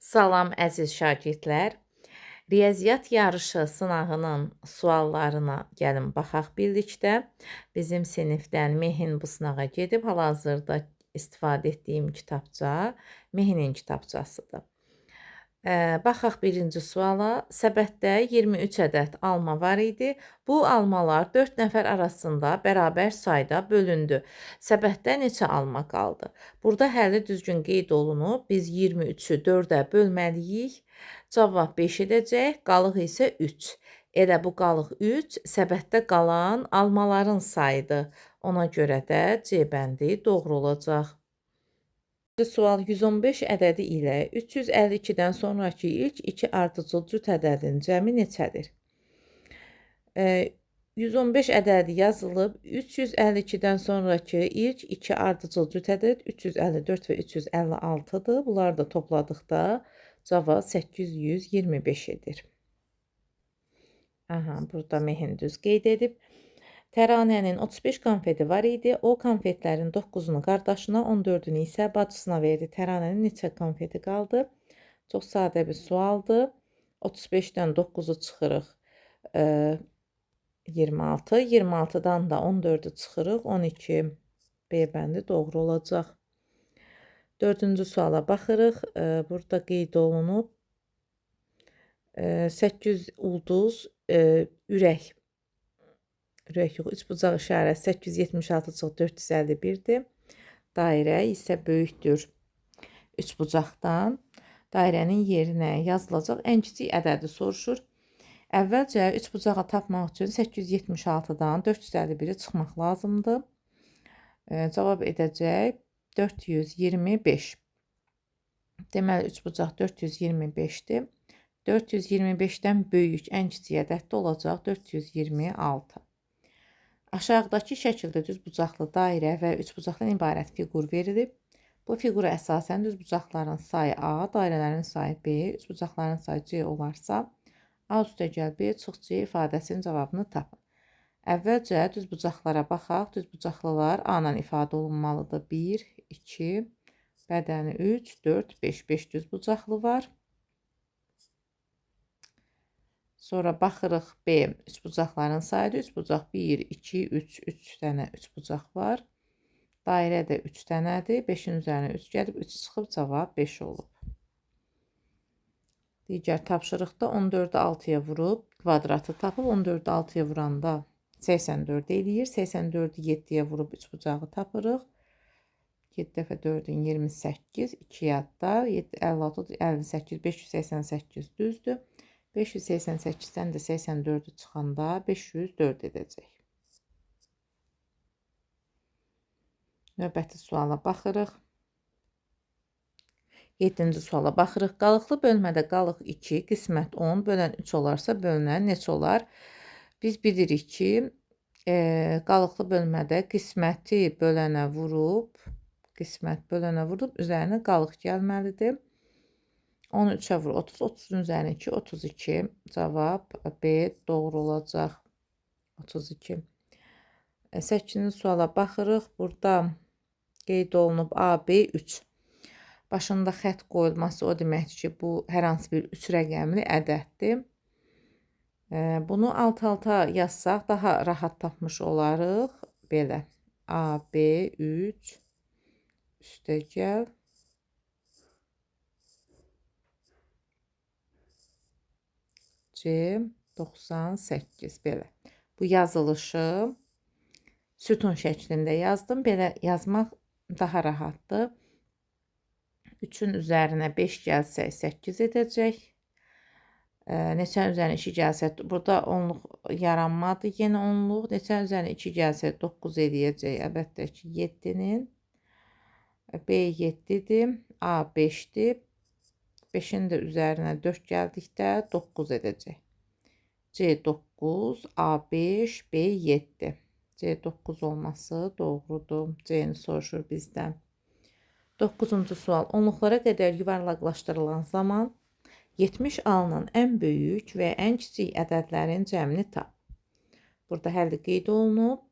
Salam əziz şagirdlər. Riyaziyyat yarışı sınağının suallarına gəlin baxaq birlikdə. Bizim sinifdən Mehin bu sınağa gedib, hal-hazırda istifadə etdiyim kitabça Mehinin kitabçasıdır. Baxaq birinci suala. Səbətdə 23 ədəd alma var idi. Bu almalar 4 nəfər arasında bərabər sayda bölündü. Səbətdə neçə alma qaldı? Burada həlli düzgün qeyd olunub. Biz 23-ü 4-ə bölməliyik. Cavab 5 edəcək, qalıq isə 3. Elə bu qalıq 3 səbətdə qalan almaların sayıdır. Ona görə də C bəndi doğru olacaq. Sual 115 ədədi ilə 352-dən sonraki ilk 2 ardıcıl cüt ədədin cəmi neçədir? 115 ədədi yazılıb. 352-dən sonraki ilk 2 ardıcıl cüt ədəd 354 və 356-dır. Bunları da topladıqda cavab 825 edir. Burada Mehin düz qeyd edib. Təranənin 35 konfeti var idi. O konfetlərin 9-unu qardaşına, 14-ünü isə bacısına verdi. Təranənin neçə konfeti qaldı? Çox sadə bir sualdır. 35-dən 9-u çıxırıq 26. 26-dan da 14-ü çıxırıq 12. B bəndi doğru olacaq. 4-cü suala baxırıq. Burada qeyd olunub 8 ulduz ürək. Ürək yox, 3 bucaq işarəsi 876-451-dir. Dairə isə böyükdür 3 bucaqdan. Dairənin yerinə yazılacaq ən kiçik ədədi soruşur. Əvvəlcə 3 bucağı tapmaq üçün 876-dan 451-i çıxmaq lazımdır. Cavab edəcək 425. Deməli 3 bucaq 425-dir. 425-dən böyük ən kiçik ədəd də olacaq 426. Aşağıdakı şəkildə düzbucaqlı dairə və üçbucaqdan ibarət fiqur verilib. Bu fiqura əsasən düzbucaqların sayı A, dairələrin sayı B, üçbucaqların sayı C olarsa, A üstəgəl B çıx C ifadəsinin cavabını tapın. Əvvəlcə düzbucaqlara baxaq. Düzbucaqlılar A ilə ifadə olunmalıdır. 1, 2, bədəni 3, 4, 5. 5 düzbucaqlı var. Sonra baxırıq B, üçbucaqların sayıdır. Üçbucaq 1, 2, 3, 3 dənə üçbucaq var. Dairə də 3 dənədir. 5-in üzərinə 3 gəlib, 3 çıxıb, cavab 5 olub. Digər tapşırıqda 14-ü 6-ya vurub, kvadratı tapıb, 14-ü 6-ya vuranda 84 eləyir. 84-ü 7-yə vurub üçbucağı tapırıq. 7 dəfə 4-ün 28, 2 yadda, 7, 56, 58, 588 düzdür. 588-dən də 84-ü çıxanda 504 edəcək. Növbəti suala baxırıq. 7-ci suala baxırıq. Qalıqlı bölmədə qalıq 2, qismət 10, bölən 3 olarsa bölünən neçə olar? Biz bilirik ki, qalıqlı bölmədə qisməti bölənə vurub, üzərinə qalıq gəlməlidir. 13-ə vur 30, 30-un üzərinə 2, 32. Cavab B doğru olacaq. 32. 8-ci suala baxırıq. Burada qeyd olunub A, B, 3. Başında xətt qoyulması o deməkdir ki, bu hər hansı bir 3 rəqəmli ədəddir. Bunu alt-alta yazsaq daha rahat tapmış olarıq. Belə. A, B, 3, üstəgəl C, 98, belə. Bu yazılışı sütun şəklində yazdım. Belə yazmaq daha rahatdır. 3-ün üzərinə 5 gəlsək 8 edəcək. Neçənin üzərinə 2 gəlsək, burada onluq yaranmadı. Yenə onluq. Neçənin üzərinə 2 gəlsək 9 eləyəcək. Əlbəttə ki, 7-nin. B 7-dir. A 5-dir. 5-in də üzərinə 4 gəldikdə 9 edəcək. C 9, A 5, B 7. C 9 olması doğrudur. C-ni soruşur bizdən. 9-cu sual. Onluqlara qədər yuvarlaqlaşdırılan zaman 70 alınan ən böyük və ən kiçik ədədlərin cəmini tap. Burada həlli qeyd olunub.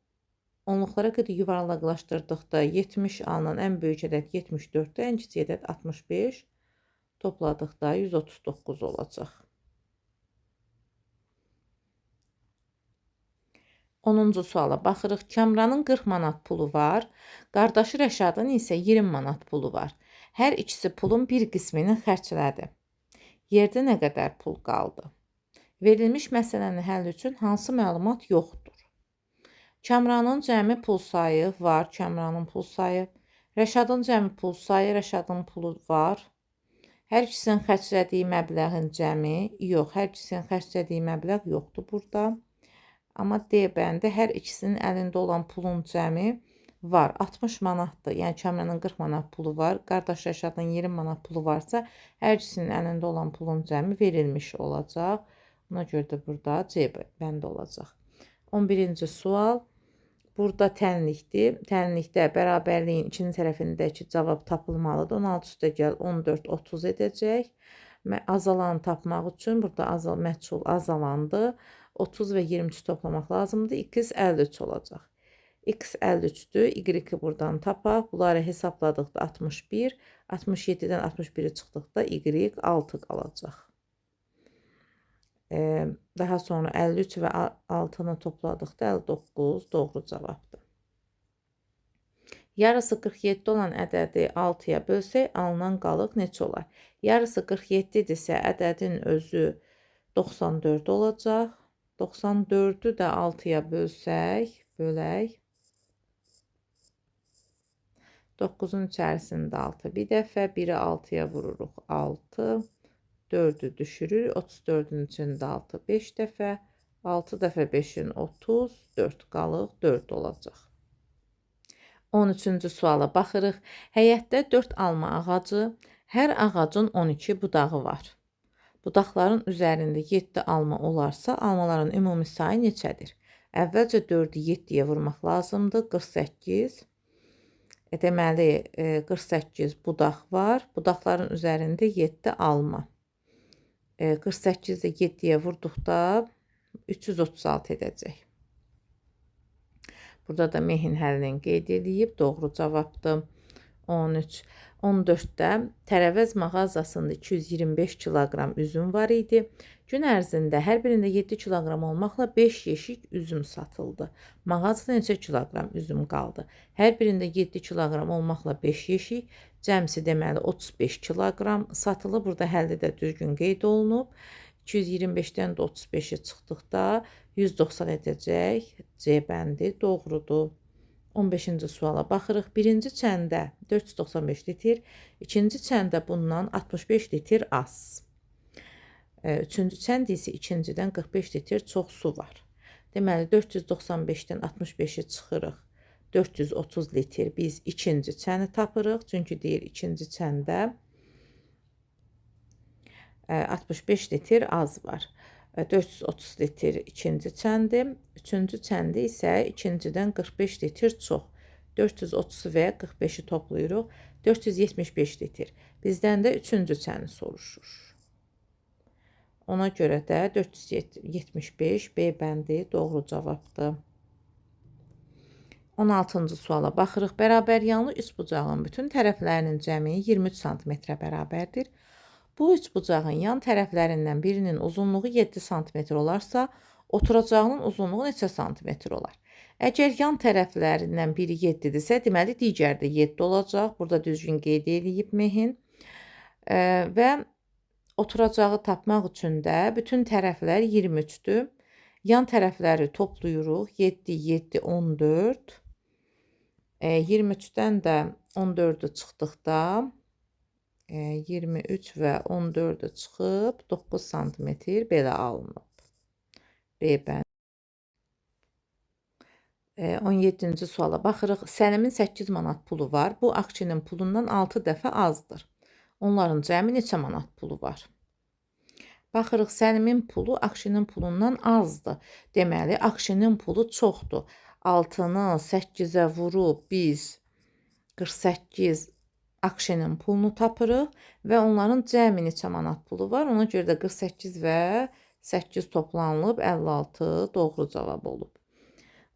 Onluqlara qədər yuvarlaqlaşdırdıqda 70 alınan ən böyük ədəd 74-dür, ən kiçik ədəd 65. Topladıqda 139 olacaq. 10-cu suala baxırıq. Kamranın 40 manat pulu var. Qardaşı Rəşadın isə 20 manat pulu var. Hər ikisi pulun bir qismini xərclədi. Yerdə nə qədər pul qaldı? Verilmiş məsələnin həlli üçün hansı məlumat yoxdur? Kamranın cəmi pul sayı var. Kamranın pul sayı. Rəşadın cəmi pul sayı. Rəşadın pulu var. Hər ikisinin xərclədiyi məbləğin cəmi yox. Hər ikisinin xərclədiyi məbləğ yoxdur burada. Amma D bəndi hər ikisinin əlində olan pulun cəmi var. 60 manatdır. Yəni Kamranın 40 manat pulu var. Qardaş Rəşadın 20 manat pulu varsa, hər ikisinin əlində olan pulun cəmi verilmiş olacaq. Ona görə də burada C bəndi olacaq. 11-ci sual. Burada tənlikdir. Tənlikdə bərabərliyin ikinci tərəfindəki cavab tapılmalıdır. 16 üstə gəl 14 30 edəcək. Azalanı tapmaq üçün burada məchul azalandı. 30 və 23 toplamaq lazımdır. X 53 olacaq. X 53'dür. Y-i buradan tapaq. Bunları hesabladıqda 61. 67-dən 61'i çıxdıqda Y 6 qalacaq. Daha sonra 53 və 6-nı topladıqda 59 doğru cavabdır. Yarısı 47 olan ədədi 6-ya bölsək, alınan qalıq neçə olar? Yarısı 47-dirsə, ədədin özü 94 olacaq. 94'ü də 6-ya bölək. 9'un içərisində 6 bir dəfə, 1'i 6-ya vururuq 6, 4'ü düşürür, 34'ün içində 6 5 dəfə, 6 dəfə 5'in 30, 4 qalıq 4 olacaq. 13-cü suala baxırıq. Həyətdə 4 alma ağacı, hər ağacın 12 budağı var. Budaqların üzərində 7 alma olarsa, almaların ümumi sayı neçədir? Əvvəlcə 4'ü 7'yə vurmaq lazımdır. 48. Deməli, 48 budaq var. Budaqların üzərində 7 alma. 48'i 7'yə vurduqda 336 edəcək. Burada da Mehin həllini qeyd edib. Doğru cavabdır. 13. 14'də tərəvəz mağazasında 225 kiloqram üzüm var idi. Gün ərzində hər birində 7 kiloqram olmaqla 5 yeşik üzüm satıldı. Mağazada neçə kiloqram üzüm qaldı? Hər birində 7 kiloqram olmaqla 5 yeşik, cəmsi deməli 35 kiloqram satılıb. Burada həlli də düzgün qeyd olunub. 225'dən də 35'i çıxdıqda 190 edəcək. C bəndi doğrudur. 15-ci suala baxırıq. Birinci çəndə 495 litr, ikinci çəndə bundan 65 litr az. Üçüncü çəndə isə ikincidən 45 litr çox su var. Deməli 495'dən 65'i çıxırıq. 430 litr biz ikinci çəni tapırıq. Çünki deyir ikinci çəndə 65 litr az var. 430 litr ikinci çəndi, üçüncü çəndi isə ikincidən 45 litr çox. 430 və 45'i toplayırıq. 475 litr. Bizdən də üçüncü çəni soruşur. Ona görə də 475 B bəndi doğru cavabdır. 16-cı suala baxırıq. Bərabər yanlı üçbucağın bütün tərəflərinin cəmi 23 cm bərabərdir. Bu üçbucağın yan tərəflərindən birinin uzunluğu 7 cm olarsa, oturacağının uzunluğu neçə cm olar? Əgər yan tərəflərindən biri 7-dirsə, deməli digər də 7 olacaq. Burada düzgün qeyd edib Mehin. Və oturacağı tapmaq üçün də bütün tərəflər 23'dür. Yan tərəfləri toplayırıq. 7, 7, 14. 23'dən də 14'ü çıxdıqda 23 və 14'ü çıxıb 9 cm belə alınıb. B bəndi. 17-ci suala baxırıq. Səlimin 8 manat pulu var. Bu Akçinin pulundan 6 dəfə azdır. Onların cəmi neçə manat pulu var? Baxırıq, Səlimin pulu Akçinin pulundan azdır. Deməli, Akçinin pulu çoxdur. 6'nı 8'ə vurub biz 48 Akçinin pulunu tapırıq və onların cəmi neçə manat pulu var? Ona görə də 48 və 8 toplanılıb 56 doğru cavab olub.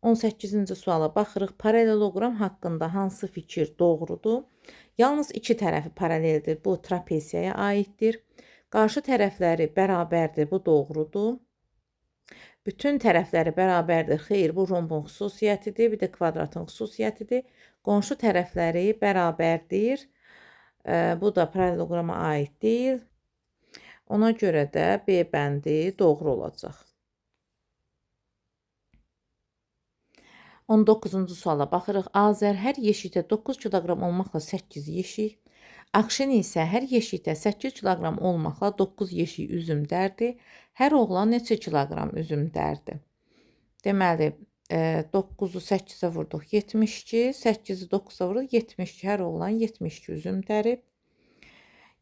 18-ci suala baxırıq. Paraleloqram haqqında hansı fikir doğrudur? Yalnız iki tərəfi paraleldir. Bu trapesiyaya aiddir. Qarşı tərəfləri bərabərdir. Bu doğrudur. Bütün tərəfləri bərabərdir. Xeyr, bu rombun xüsusiyyətidir. Bir də kvadratın xüsusiyyətidir. Qonşu tərəfləri bərabərdir. Bu da paraleloqrama aid deyil. Ona görə də B bəndi doğru olacaq. 19-cu suala baxırıq. Azər hər yeşikdə 9 kiloqram olmaqla 8 yeşik, Akşin isə hər yeşikdə 8 kiloqram olmaqla 9 yeşik üzüm dərdi. Hər oğlan neçə kiloqram üzüm dərdi? Deməli, 9-u 8-ə vurduq 72, 8-i 9-a vurduq 72. Hər oğlan 72 üzüm dərib.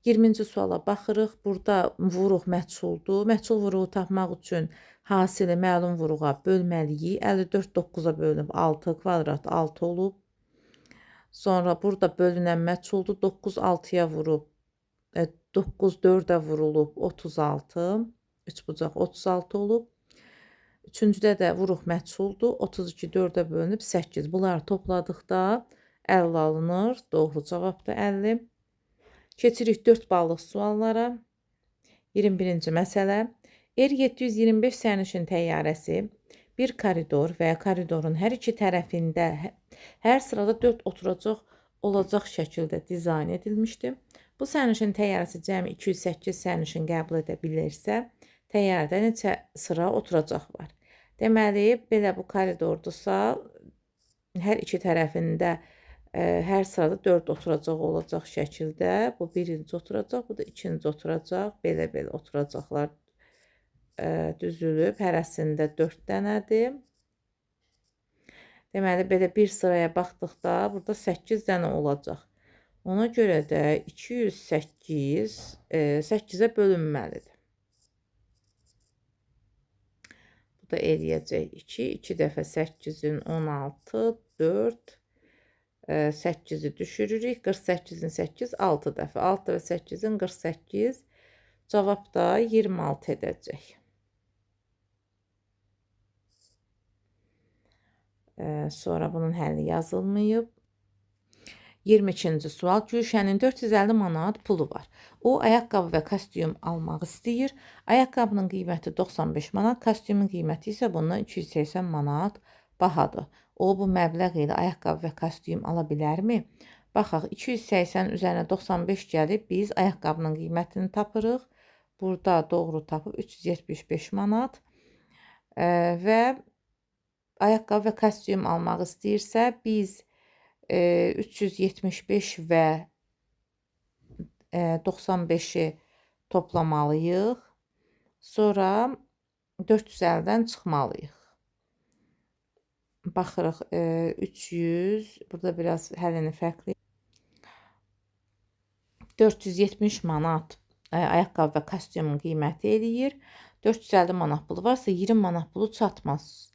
20-ci suala baxırıq. Burada vuruq məchuldur. Məchul vuruğu tapmaq üçün hasili məlum vuruğa bölməliyik. 54 9-a bölünüb 6, kvadrat 6 olub. Sonra burada bölünən məchuldur. 9 6-ya vurub, 9 4-ə vurulub 36. 3 bucaq 36 olub. Üçüncüdə də vuruq məchuldur. 32 4-ə bölünüb 8. Bunları topladıqda 50 alınır. Doğru cavab da 50. Keçirik 4 ballıq suallara. 21-ci məsələ. R725 sərnişin təyyarəsi bir koridor və ya koridorun hər iki tərəfində hər sırada 4 oturacaq olacaq şəkildə dizayn edilmişdir. Bu sərnişin təyyarəsi cəmi 208 sərnişin qəbul edə bilirsə, təyyarədə neçə sıra oturacaq var? Deməli, belə bu koridordursa, hər iki tərəfində hər sırada 4 oturacaq olacaq şəkildə. Bu birinci oturacaq, bu da ikinci oturacaq. Belə oturacaqlar düzülüb. Hərəsində 4 dənədir. Deməli, belə bir sıraya baxdıqda burada 8 dənə olacaq. Ona görə də 208 8-ə bölünməlidir. Bu da eləyəcək 2. 2 dəfə 8-in 16, 4. 8-i düşürürük. 48-in 8, 6 dəfə. 6 və 8-in 48. Cavab da 26 edəcək. Sonra bunun həlli yazılmayıb. 22-ci sual. Gülşənin 450 manat pulu var. O, ayaqqabı və kostyum almaq istəyir. Ayaqqabının qiyməti 95 manat, kostyumun qiyməti isə bundan 280 manat bahadır. O, bu məbləğ ilə ayaqqabı və kostyum ala bilərmi? Baxaq, 280 üzərinə 95 gəlib, biz ayaqqabının qiymətini tapırıq. Burada doğru tapıb 375 manat. Və ayaqqabı və kostyum almaq istəyirsə, biz 375 və 95-i toplamalıyıq. Sonra 450-dən çıxmalıyıq. Baxırıq 300, burada biraz həlini fərqli. 470 manat ayaqqabı və kostyumun qiyməti eləyir. 450 manat pulu varsa 20 manat pulu çatmaz.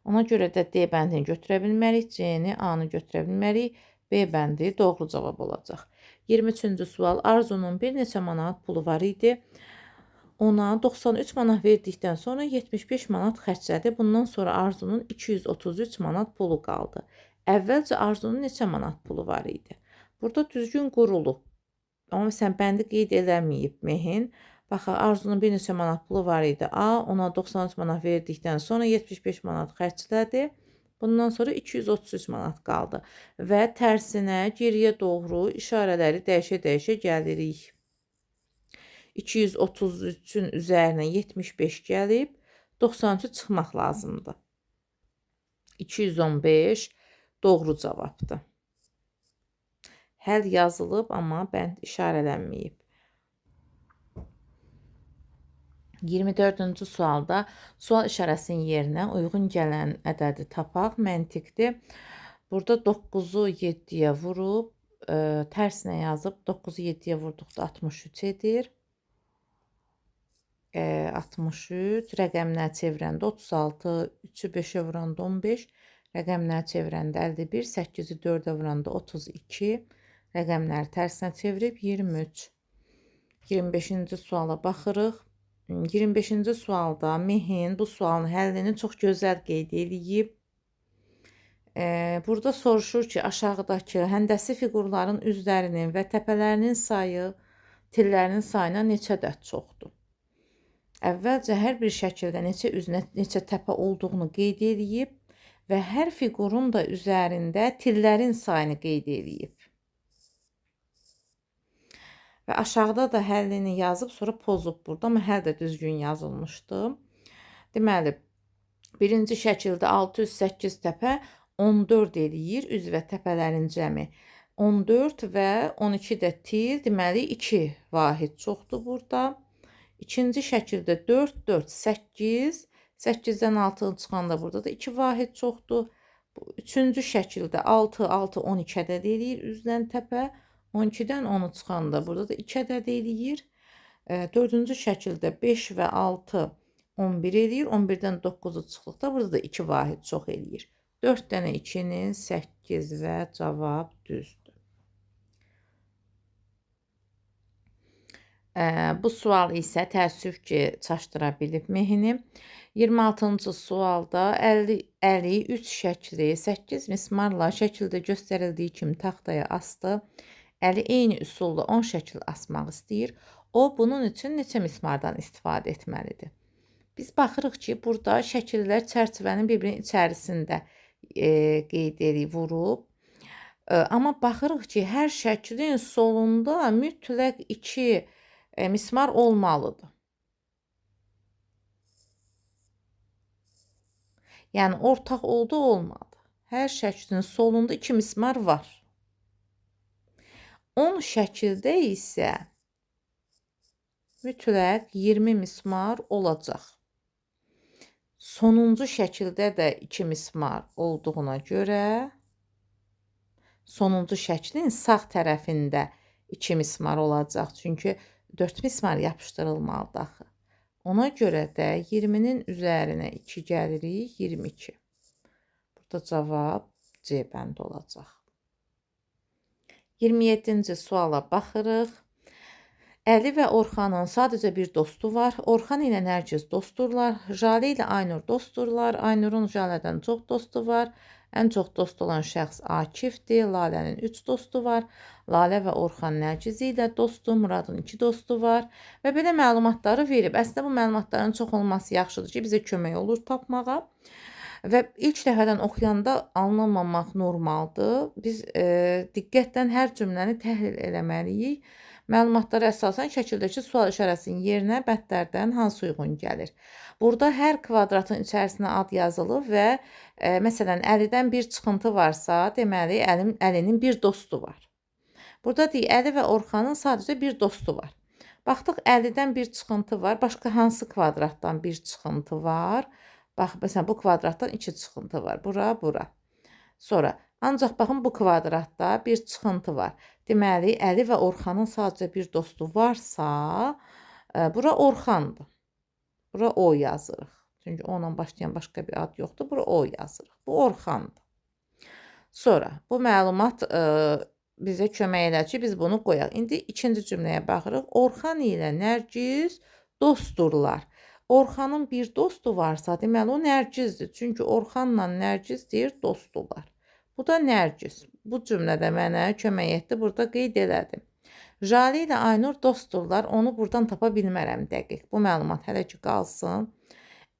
Ona görə də D bəndini götürə bilmərik, C-ni, A-nı götürə bilmərik. B bəndi doğru cavab olacaq. 23-cü sual. Arzunun bir neçə manat pulu var idi. Ona 93 manat verdikdən sonra 75 manat xərclədi. Bundan sonra Arzunun 233 manat pulu qaldı. Əvvəlcə Arzunun neçə manat pulu var idi? Burada düzgün qurulub. Amma sən bəndi qeyd eləməyib Mehin. Baxaq, Arzunun bir neçə manat pulu var idi. A, ona 93 manat verdikdən sonra 75 manat xərclədi. Bundan sonra 233 manat qaldı. Və tərsinə geriyə doğru işarələri dəyişə-dəyişə gəlirik. 233-ün üzərinə 75 gəlib, 93 çıxmaq lazımdır. 215 doğru cavabdır. Həll yazılıb, amma bənd işarələnməyib. 24-cü sualda sual işarəsinin yerinə uyğun gələn ədədi tapaq, məntiqdir. Burada 9-u 7-yə vurub, tərsinə yazıb, 9-u 7-yə vurduqda 63 edir. 63, rəqəmlər çevirəndə 36, 3-ü 5-ə vuranda 15, rəqəmlər çevirəndə 51, 8-i 4-ə vuranda 32, rəqəmləri tərsinə çevirib 23. 25-ci suala baxırıq. 25-ci sualda Mehin bu sualın həllini çox gözəl qeyd edib. Burada soruşur ki, aşağıdakı həndəsi fiqurların üzlərinin və təpələrinin sayı tillərinin sayına neçə ədəd çoxdur? Əvvəlcə hər bir şəkildə neçə üz, neçə təpə olduğunu qeyd edib və hər fiqurun da üzərində tillərin sayını qeyd edib. Və aşağıda da həllini yazıb, sonra pozub burada, amma həll də düzgün yazılmışdı. Deməli, birinci şəkildə 608 təpə 14 eləyir, üz və təpələrin cəmi 14 və 12 də til, deməli 2 vahid çoxdur burada. İkinci şəkildə 4, 4, 8, 8-dən 6 çıxanda burada da 2 vahid çoxdur. Üçüncü şəkildə 6, 6, 12 ədəd eləyir, üzdən təpə. 12-dən 10 çıxanda burada da 2 ədəd eləyir. Dördüncü şəkildə 5 və 6, 11 eləyir. 11-dən 9'u çıxdıqda burada da 2 vahid çox eləyir. 4 dənə 2'nin 8 və cavab düzdür. Bu sual isə təəssüf ki, çaşdıra bilib mehini. 26-cı sualda 53 şəkli 8 mismarla şəkildə göstərildiyi kimi taxtaya asdı. Əli eyni üsulla 10 şəkil asmaq istəyir. O, bunun üçün neçə mismardan istifadə etməlidir? Biz baxırıq ki, burada şəkillər çərçivənin bir-birinin içərisində qeyd edib, vurub. Amma baxırıq ki, hər şəklin solunda mütləq 2 mismar olmalıdır. Yəni, ortaq oldu, olmadı. Hər şəklin solunda 2 mismar var. 10 şəkildə isə mütləq 20 mismar olacaq. Sonuncu şəkildə də 2 mismar olduğuna görə sonuncu şəklin sağ tərəfində 2 mismar olacaq. Çünki 4 mismar yapışdırılmalıdır axı. Ona görə də 20-nin üzərinə 2 gəlirik, 22. Burada cavab C bənd olacaq. 27-ci suala baxırıq. Əli və Orxanın sadəcə bir dostu var. Orxan ilə Nərgiz dostdurlar. Jalə ilə Aynur dostdurlar. Aynurun Jalədən çox dostu var. Ən çox dost olan şəxs Akifdir. Lalənin 3 dostu var. Lalə və Orxan Nərgiz ilə dostdur. Muradın 2 dostu var. Və belə məlumatları verib. Əslində bu məlumatların çox olması yaxşıdır ki, bizə kömək olur tapmağa. Və ilk dəfədən oxuyanda anlamamaq normaldır. Biz diqqətlə hər cümləni təhlil eləməliyik. Məlumatlara əsasən şəkildəki sual işarəsinin yerinə bəndlərdən hansı uyğun gəlir? Burada hər kvadratın içərisinə ad yazılıb və məsələn, Əlidən bir çıxıntı varsa, deməli, Əlinin bir dostu var. Burada deyir, Əli və Orxanın sadəcə bir dostu var. Baxdıq, Əlidən bir çıxıntı var. Başqa hansı kvadratdan bir çıxıntı var? Bax, məsələn, bu kvadratdan 2 çıxıntı var. Bura, bura. Sonra, ancaq baxın, bu kvadratda bir çıxıntı var. Deməli, Əli və Orxanın sadəcə bir dostu varsa, bura Orxandır. Bura O yazırıq. Çünki onunla başlayan başqa bir ad yoxdur. Bura O yazırıq. Bu Orxandır. Sonra, bu məlumat bizə kömək edir ki, biz bunu qoyaq. İndi ikinci cümləyə baxırıq. Orxan ilə Nərgiz dostdurlar. Orxanın bir dostu varsa, deməli o Nərgizdir. Çünki Orxanla Nərgiz deyir dostdular. Bu da Nərgiz. Bu cümlədə mənə kömək etdi. Burada qeyd elədim. Jalə ilə Aynur dostdurlar. Onu buradan tapa bilmərəm dəqiq. Bu məlumat hələ ki qalsın.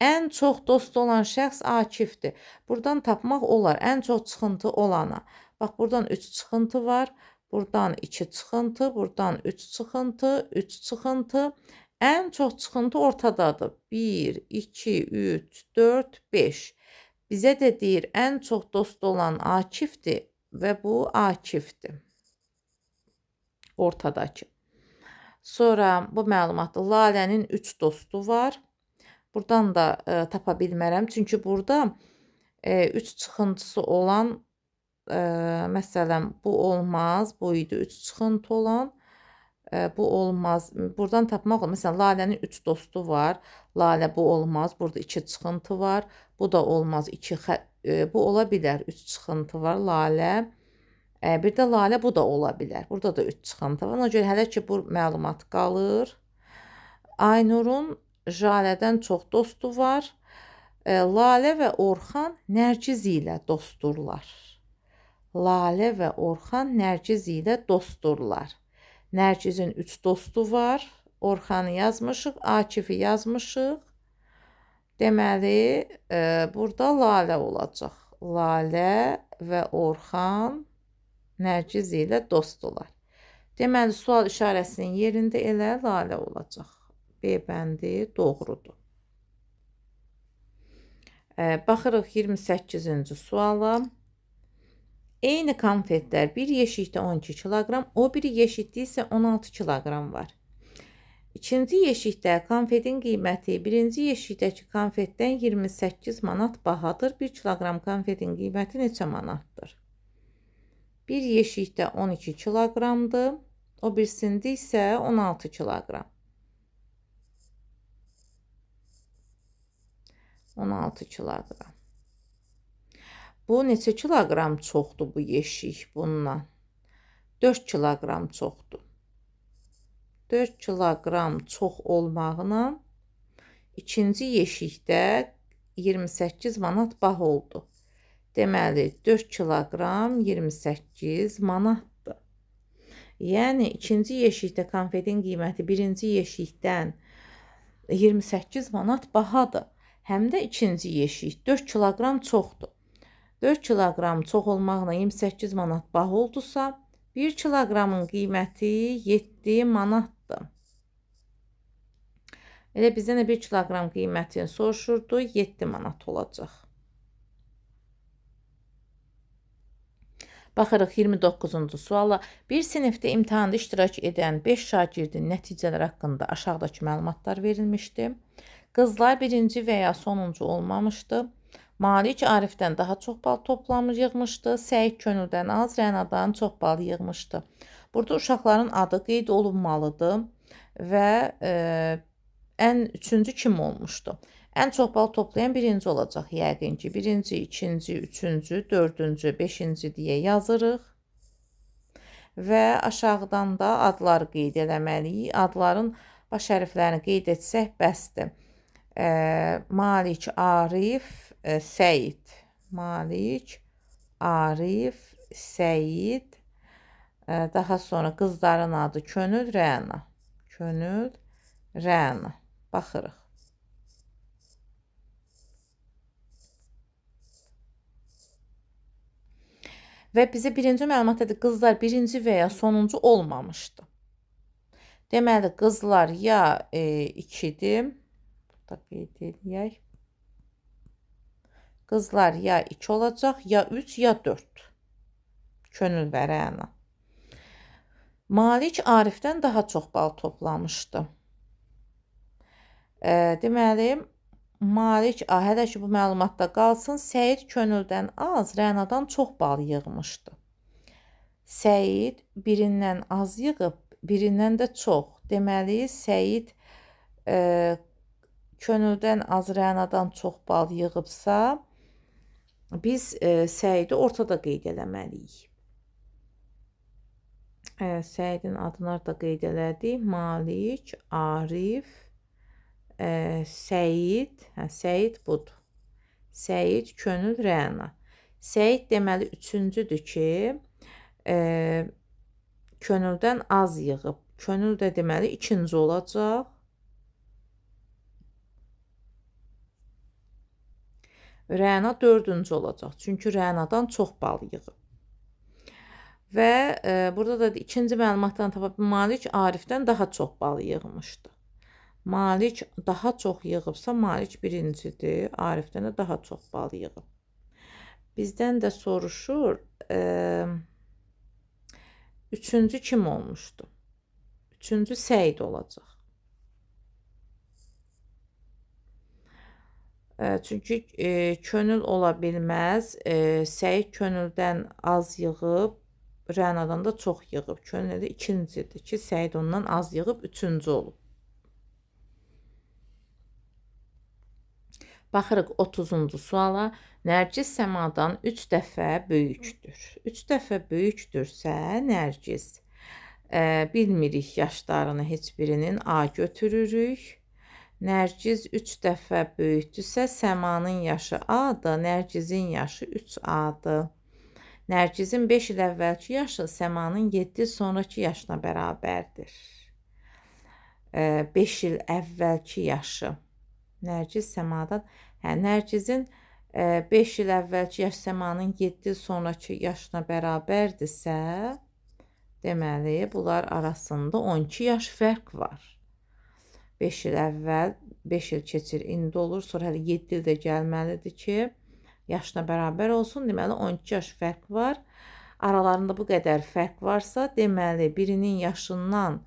Ən çox dost olan şəxs Akifdir. Buradan tapmaq olar. Ən çox çıxıntı olana. Bax, buradan 3 çıxıntı var. Buradan 2 çıxıntı. Buradan 3 çıxıntı. 3 çıxıntı. Ən çox çıxıntı ortadadır. 1, 2, 3, 4, 5. Bizə də deyir, ən çox dost olan Akifdir və bu Akifdir. Ortadakı. Sonra bu məlumatda Lalənin 3 dostu var. Buradan da tapa bilmərəm. Çünki burada 3 çıxıntısı olan, məsələn, bu olmaz. Bu idi 3 çıxıntı olan. Bu olmaz. Buradan tapmaq olur. Məsələn, Lalənin 3 dostu var. Lalə bu olmaz. Burada 2 çıxıntı var. Bu da olmaz. Bu ola bilər. 3 çıxıntı var. Lalə. Bir də Lalə bu da ola bilər. Burada da 3 çıxıntı var. Ona görə hələ ki bu məlumat qalır. Aynurun Jalədən çox dostu var. Lalə və Orxan Nərgiz ilə dostdurlar. Lalə və Orxan Nərgiz ilə dostdurlar. Nərgizin 3 dostu var. Orxanı yazmışıq, Akifi yazmışıq. Deməli, burada Lalə olacaq. Lalə və Orxan Nərgiz ilə dostdular. Deməli, sual işarəsinin yerində elə Lalə olacaq. B bəndi doğrudur. Baxırıq 28-ci suala. Eyni konfetlər bir yeşikdə 12 kiloqram, o biri yeşikdə isə 16 kiloqram var. İkinci yeşikdə konfetin qiyməti birinci yeşikdəki konfetdən 28 manat bahadır. 1 kiloqram konfetin qiyməti neçə manatdır? Bir yeşikdə 12 kiloqramdır, o birisində isə 16 kiloqram. 16 kiloqram. Bu neçə kiloqram çoxdur bu yeşik bundan? 4 kiloqram çoxdur. 4 kiloqram çox olmağına ikinci yeşikdə 28 manat baha oldu. Deməli 4 kiloqram 28 manatdır. Yəni ikinci yeşikdə konfetin qiyməti birinci yeşikdən 28 manat bahadır. Həm də ikinci yeşik 4 kiloqram çoxdur. 4 kiloqram çox olmaqla 28 manat baha oldusa, 1 kiloqramın qiyməti 7 manatdır. Elə bizdən də 1 kiloqram qiymətini soruşurdu, 7 manat olacaq. Baxırıq 29-cu suala. Bir sinifdə imtahanda iştirak edən 5 şagirdin nəticələri haqqında aşağıdakı məlumatlar verilmişdi. Qızlar birinci və ya sonuncu olmamışdı. Malik Arifdən daha çox bal toplamış yığmışdı. Səid Könüldən az, Rənadan çox bal yığmışdı. Burada uşaqların adı qeyd olunmalıdır və üçüncü kim olmuşdu? Ən çox bal toplayan birinci olacaq. Yəqin ki, birinci, ikinci, üçüncü, dördüncü, beşinci deyə yazırıq. Və aşağıdan da adları qeyd eləməliyik. Adların baş hərflərini qeyd etsək bəsdir. Malik, Arif, Səid. Malik, Arif, Səid. Daha sonra qızların adı Könül, Rəna. Könül, Rəna. Baxırıq. Və bizə birinci məlumat edir, qızlar birinci və ya sonuncu olmamışdı. Deməli, qızlar ya 2-dir. Burada qeyd edək. Qızlar ya 2 olacaq, ya 3, ya 4. Könül və Rəna. Malik Arifdən daha çox bal toplamışdı. Deməli, Malik, hələ ki bu məlumatda qalsın, Səid Könüldən az, Rənadan çox bal yığmışdı. Səid birindən az yığıb, birindən də çox. Deməli, Səid Könüldən az, Rənadan çox bal yığıbsa, biz Səidi ortada qeyd eləməliyik. Səidin adını da qeyd elədik. Malik, Arif, Səid, Səid budur. Səid, Könül, Rəna. Səid deməli üçüncüdür ki, Könüldən az yığıb. Könül də deməli ikinci olacaq. Rəna dördüncü olacaq. Çünki Rənadan çox bal yığıb. Və burada da ikinci məlumatdan tapıb Malik Arifdən daha çox bal yığmışdı. Malik daha çox yığıbsa, Malik birincidir. Arifdən də daha çox bal yığıb. Bizdən də soruşur, üçüncü kim olmuşdu? Üçüncü Səid olacaq. Çünki Könül ola bilməz. Səid Könüldən az yığıb, Rənadan da çox yığıb. Könül də ikincidir ki, Səid ondan az yığıb, üçüncü olub. Baxırıq 30-cu suala. Nərgiz Səmadan 3 dəfə böyükdür. 3 dəfə böyükdürsə, Nərgiz bilmirik yaşlarını heç birinin A götürürük. Nərgiz 3 dəfə böyükdürsə, Səmanın yaşı A-dır, Nərgizin yaşı 3A-dır. Nərgizin 5 il əvvəlki yaşı Səmanın 7 il sonraki yaşına bərabərdir. 5 il əvvəlki yaşı. Nərgiz Səmadan, Nərgizin 5 il əvvəlki yaş Səmanın 7 il sonraki yaşına bərabərdirsə, deməli, bunlar arasında 12 yaş fərq var. 5 il əvvəl, 5 il keçir, indi olur, sonra hələ 7 il də gəlməlidir ki, yaşına bərabər olsun. Deməli, 12 yaş fərq var. Aralarında bu qədər fərq varsa, deməli, birinin yaşından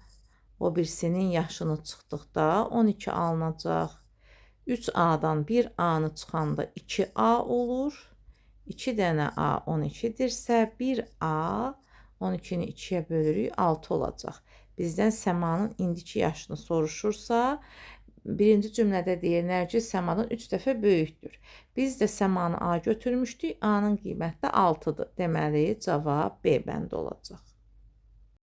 o birisinin yaşını çıxdıqda 12 alınacaq. 3A-dan 1A-nı çıxanda 2A olur. 2 dənə A 12-dirsə, 1A 12-ni 2-yə bölürük, 6 olacaq. Bizdən Səmanın indiki yaşını soruşursa, birinci cümlədə deyir, Nərgiz Səmadan 3 dəfə böyükdür. Biz də Səmanı A götürmüşdük, A-nın qiyməti də 6-dır. Deməli, cavab B bəndi olacaq.